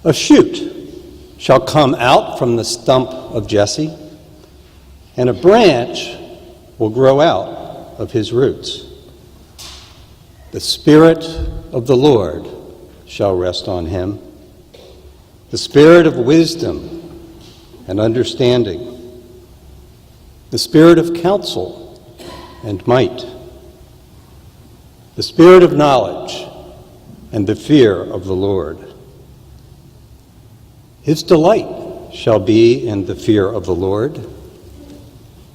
A shoot shall come out from the stump of Jesse, and a branch will grow out of his roots. The Spirit of the Lord shall rest on him, the Spirit of wisdom and understanding, the Spirit of counsel and might, the Spirit of knowledge and the fear of the Lord. His delight shall be in the fear of the Lord.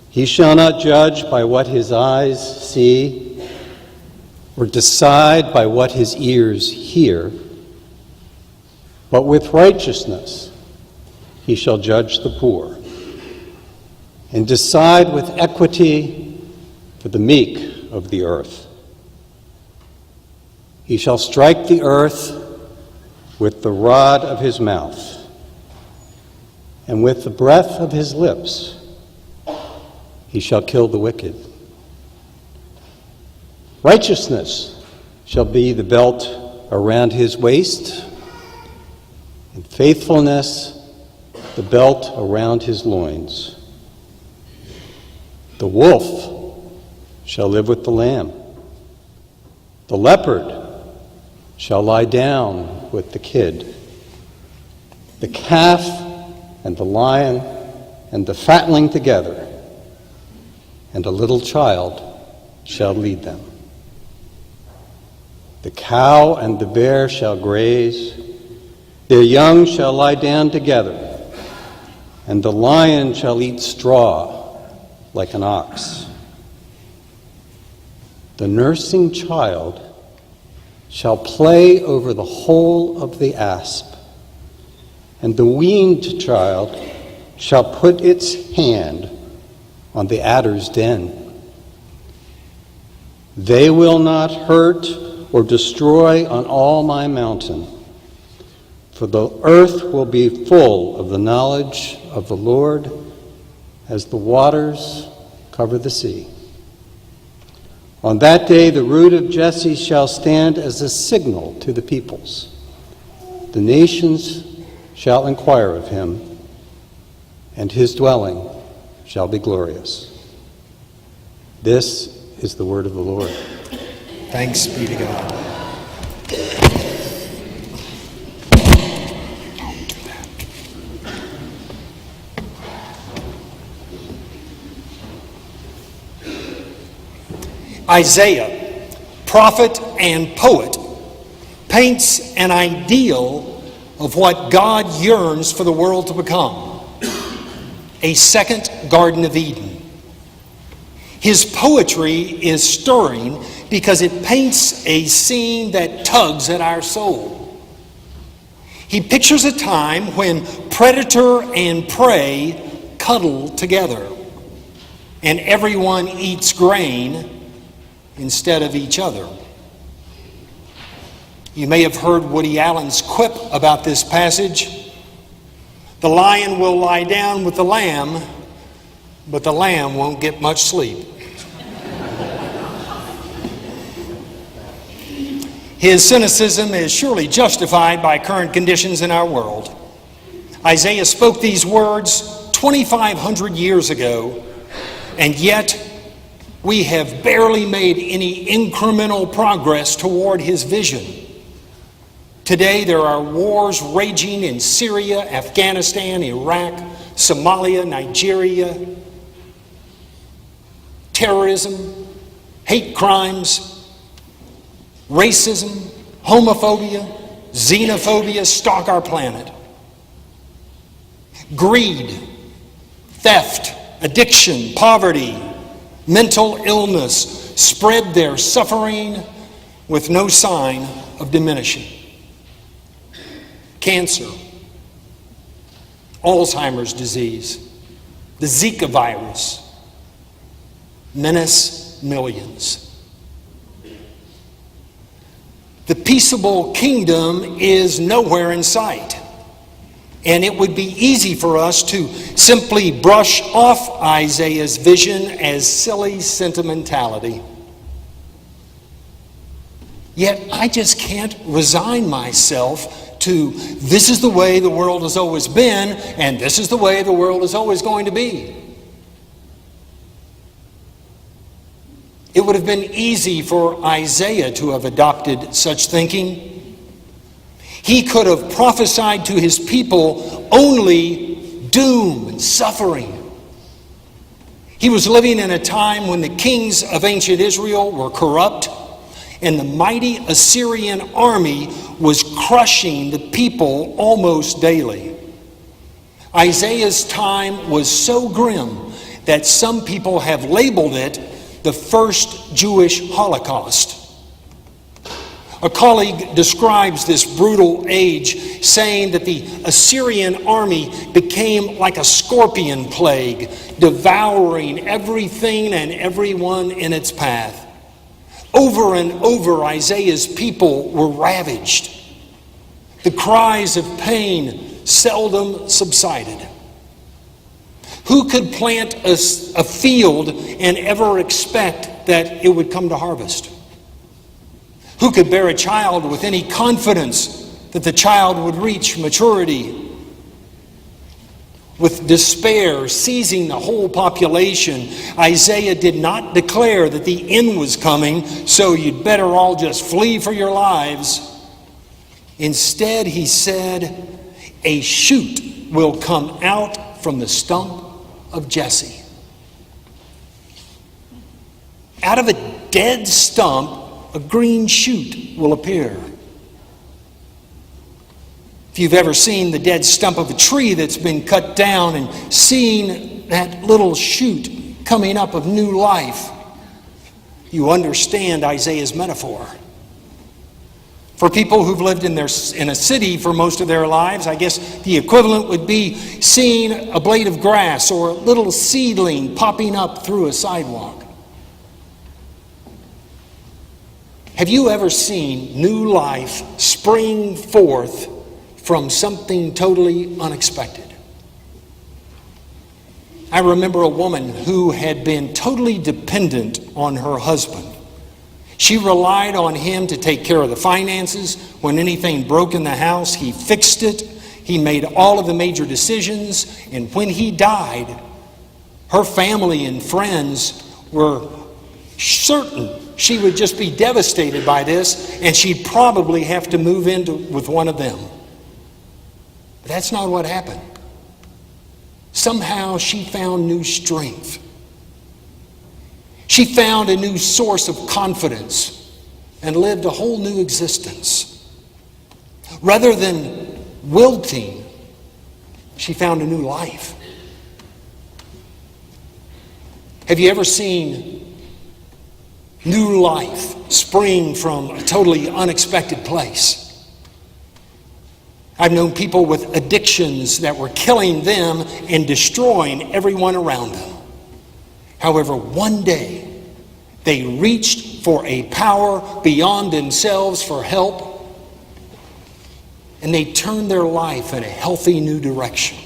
He shall not judge by what his eyes see, or decide by what his ears hear, but with righteousness he shall judge the poor, and decide with equity for the meek of the earth. He shall strike the earth with the rod of his mouth, and with the breath of his lips he shall kill the wicked. Righteousness shall be the belt around his waist, and faithfulness the belt around his loins. The wolf shall live with the lamb. The leopard shall lie down with the kid. The calf and the lion and the fatling together, and a little child shall lead them. The cow and the bear shall graze, their young shall lie down together, and the lion shall eat straw like an ox. The nursing child shall play over the hole of the asp, and the weaned child shall put its hand on the adder's den. They will not hurt or destroy on all my mountain, for the earth will be full of the knowledge of the Lord as the waters cover the sea. On that day the root of Jesse shall stand as a signal to the peoples. The nations shall inquire of him, and his dwelling shall be glorious. This is the word of the Lord. Thanks be to God. Isaiah, prophet and poet, paints an ideal of what God yearns for the world to become: a second Garden of Eden. His poetry is stirring because it paints a scene that tugs at our soul. He pictures a time when predator and prey cuddle together, and everyone eats grain instead of each other. You may have heard Woody Allen's quip about this passage. The lion will lie down with the lamb, but the lamb won't get much sleep. His cynicism is surely justified by current conditions in our world. Isaiah spoke these words 2,500 years ago, and yet we have barely made any incremental progress toward his vision. Today there are wars raging in Syria, Afghanistan, Iraq, Somalia, Nigeria, terrorism, hate crimes, racism, homophobia, xenophobia stalk our planet. Greed, theft, addiction, poverty, mental illness spread their suffering with no sign of diminishing. Cancer, Alzheimer's disease, the Zika virus menace millions. The peaceable kingdom is nowhere in sight, and it would be easy for us to simply brush off Isaiah's vision as silly sentimentality. Yet I just can't resign myself to this is the way the world has always been, and this is the way the world is always going to be. It would have been easy for Isaiah to have adopted such thinking. He could have prophesied to his people only doom and suffering. He was living in a time when the kings of ancient Israel were corrupt, and the mighty Assyrian army was crushing the people almost daily. Isaiah's time was so grim that some people have labeled it the first Jewish Holocaust. A colleague describes this brutal age, saying that the Assyrian army became like a scorpion plague, devouring everything and everyone in its path. Over and over, Isaiah's people were ravaged. The cries of pain seldom subsided. Who could plant a field and ever expect that it would come to harvest? Who could bear a child with any confidence that the child would reach maturity? With despair seizing the whole population, Isaiah did not declare that the end was coming, so you'd better all just flee for your lives. Instead, he said, a shoot will come out from the stump of Jesse. Out of a dead stump, a green shoot will appear. If you've ever seen the dead stump of a tree that's been cut down and seen that little shoot coming up of new life, you understand Isaiah's metaphor. For people who've lived in a city for most of their lives, I guess the equivalent would be seeing a blade of grass or a little seedling popping up through a sidewalk. Have you ever seen new life spring forth from something totally unexpected? I remember a woman who had been totally dependent on her husband. She relied on him to take care of the finances. When anything broke in the house, he fixed it. He made all of the major decisions. And when he died, her family and friends were certain she would just be devastated by this, and she'd probably have to move in with one of them. But that's not what happened. Somehow she found new strength. She found a new source of confidence and lived a whole new existence. Rather than wilting, she found a new life. Have you ever seen new life spring from a totally unexpected place? I've known people with addictions that were killing them and destroying everyone around them. However, one day they reached for a power beyond themselves for help, and they turned their life in a healthy new direction.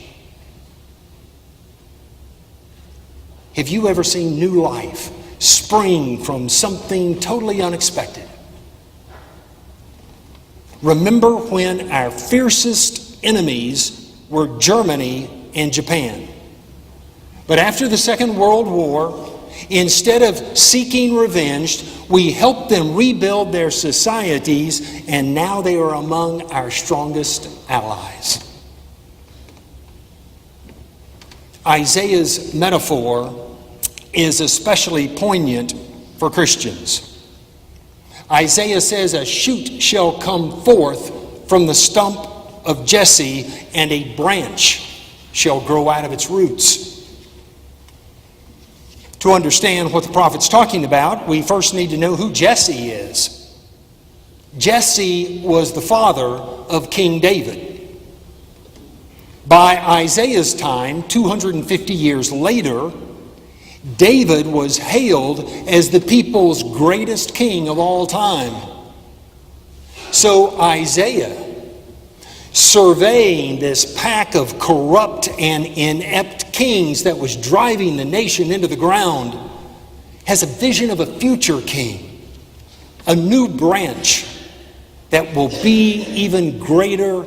Have you ever seen new life spring from something totally unexpected? Remember when our fiercest enemies were Germany and Japan. But after the Second World War, instead of seeking revenge, we helped them rebuild their societies, and now they are among our strongest allies. Isaiah's metaphor is especially poignant for Christians. Isaiah says, a shoot shall come forth from the stump of Jesse, and a branch shall grow out of its roots. To understand what the prophet's talking about, we first need to know who Jesse is. Jesse was the father of King David. By Isaiah's time, 250 years later, David was hailed as the people's greatest king of all time. So Isaiah, surveying this pack of corrupt and inept kings that was driving the nation into the ground, has a vision of a future king, a new branch that will be even greater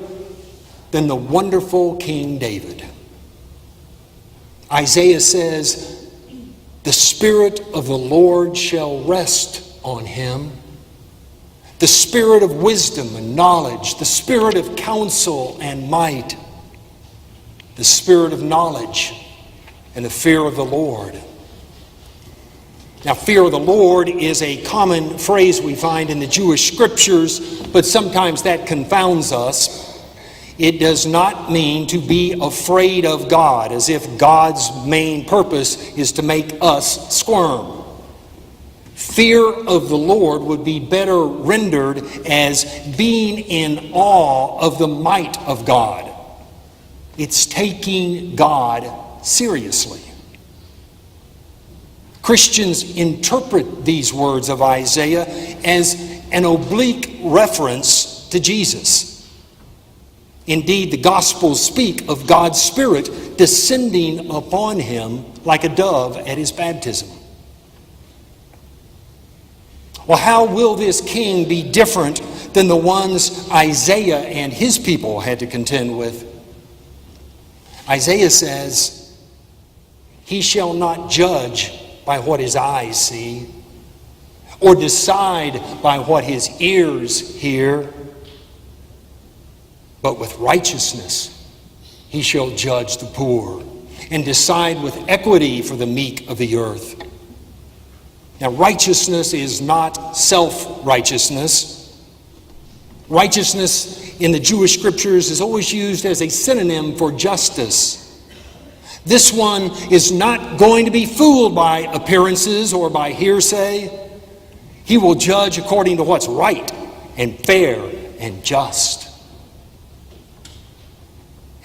than the wonderful King David. Isaiah says, "The Spirit of the Lord shall rest on him, the Spirit of wisdom and knowledge, the Spirit of counsel and might, the Spirit of knowledge and the fear of the Lord." Now, fear of the Lord is a common phrase we find in the Jewish scriptures, but sometimes that confounds us. It does not mean to be afraid of God, as if God's main purpose is to make us squirm. Fear of the Lord would be better rendered as being in awe of the might of God. It's taking God seriously. Christians interpret these words of Isaiah as an oblique reference to Jesus. Indeed, the Gospels speak of God's Spirit descending upon him like a dove at his baptism. Well, how will this king be different than the ones Isaiah and his people had to contend with? Isaiah says, "He shall not judge by what his eyes see, or decide by what his ears hear, but with righteousness he shall judge the poor, and decide with equity for the meek of the earth." Now, righteousness is not self-righteousness. Righteousness in the Jewish scriptures is always used as a synonym for justice. This one is not going to be fooled by appearances or by hearsay. He will judge according to what's right and fair and just.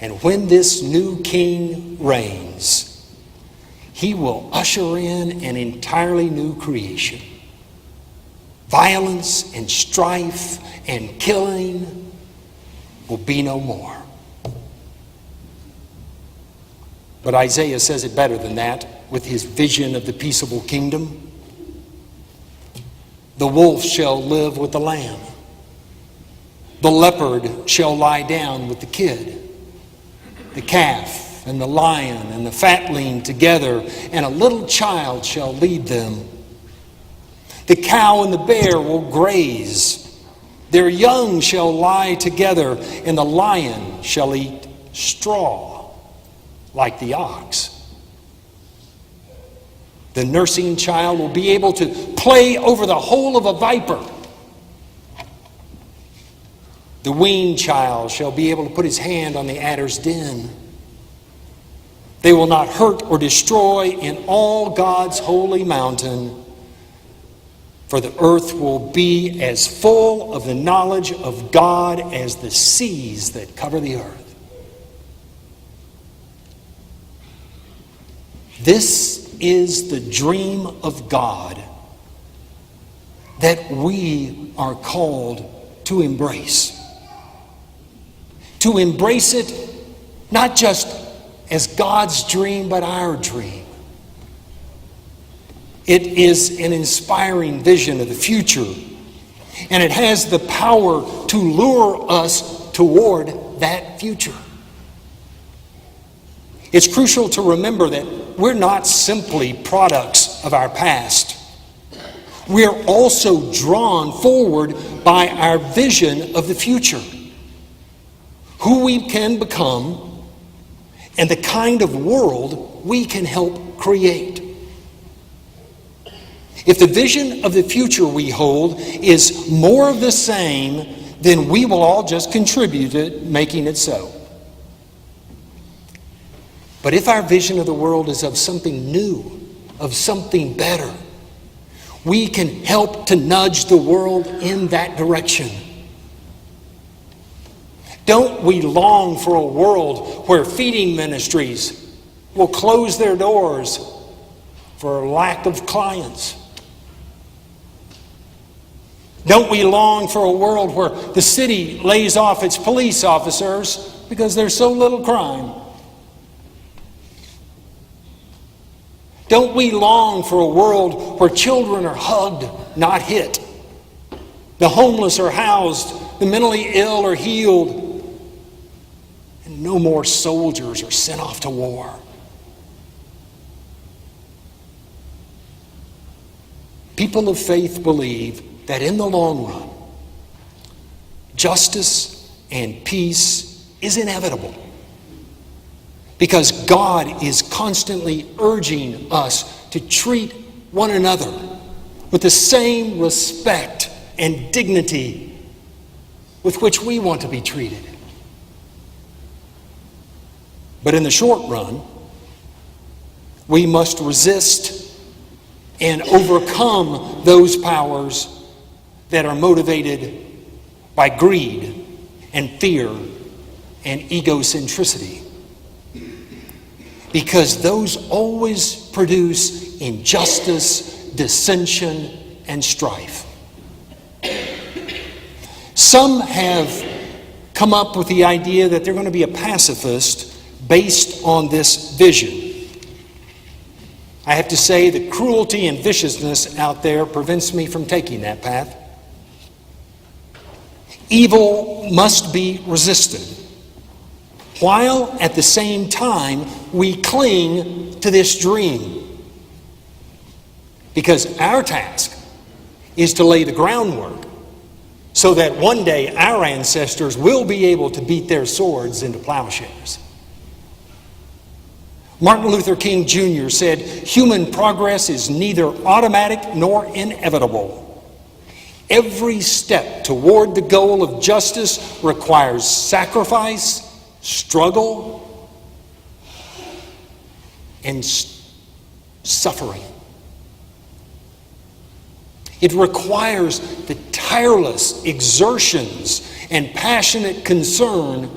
And when this new king reigns, he will usher in an entirely new creation. Violence and strife and killing will be no more. But Isaiah says it better than that with his vision of the peaceable kingdom. "The wolf shall live with the lamb. The leopard shall lie down with the kid. The calf and the lion and the fatling together, and a little child shall lead them. The cow and the bear will graze. Their young shall lie together, and the lion shall eat straw like the ox. The nursing child will be able to play over the hole of a viper. The weaned child shall be able to put his hand on the adder's den. They will not hurt or destroy in all God's holy mountain, for the earth will be as full of the knowledge of God as the seas that cover the earth." This is the dream of God that we are called to embrace. To embrace it not just as God's dream, but our dream. It is an inspiring vision of the future, and it has the power to lure us toward that future. It's crucial to remember that we're not simply products of our past. We're also drawn forward by our vision of the future, who we can become, and the kind of world we can help create. If the vision of the future we hold is more of the same, then we will all just contribute to making it so. But if our vision of the world is of something new, of something better, we can help to nudge the world in that direction. Don't we long for a world where feeding ministries will close their doors for lack of clients? Don't we long for a world where the city lays off its police officers because there's so little crime? Don't we long for a world where children are hugged, not hit? The homeless are housed, the mentally ill are healed. and no more soldiers are sent off to war. People of faith believe that in the long run, justice and peace is inevitable, because God is constantly urging us to treat one another with the same respect and dignity with which we want to be treated. But in the short run, we must resist and overcome those powers that are motivated by greed and fear and egocentricity, because those always produce injustice, dissension, and strife. Some have come up with the idea that they're going to be a pacifist based on this vision. I have to say the cruelty and viciousness out there prevents me from taking that path. Evil must be resisted, while at the same time we cling to this dream. Because our task is to lay the groundwork so that one day our ancestors will be able to beat their swords into plowshares. Martin Luther King Jr. said, "Human progress is neither automatic nor inevitable. Every step toward the goal of justice requires sacrifice, struggle, and suffering. It requires the tireless exertions and passionate concern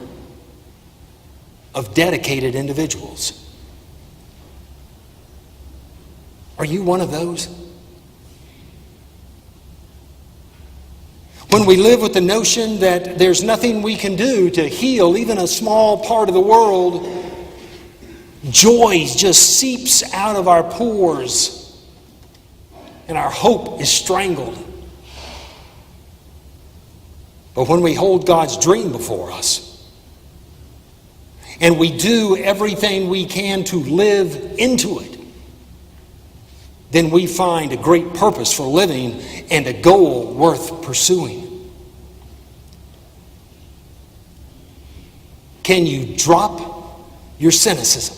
of dedicated individuals." Are you one of those? When we live with the notion that there's nothing we can do to heal even a small part of the world, joy just seeps out of our pores and our hope is strangled. But when we hold God's dream before us and we do everything we can to live into it, then we find a great purpose for living and a goal worth pursuing. Can you drop your cynicism?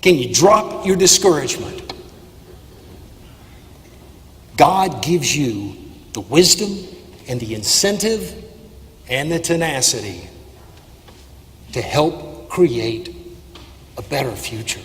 Can you drop your discouragement? God gives you the wisdom and the incentive and the tenacity to help create a better future.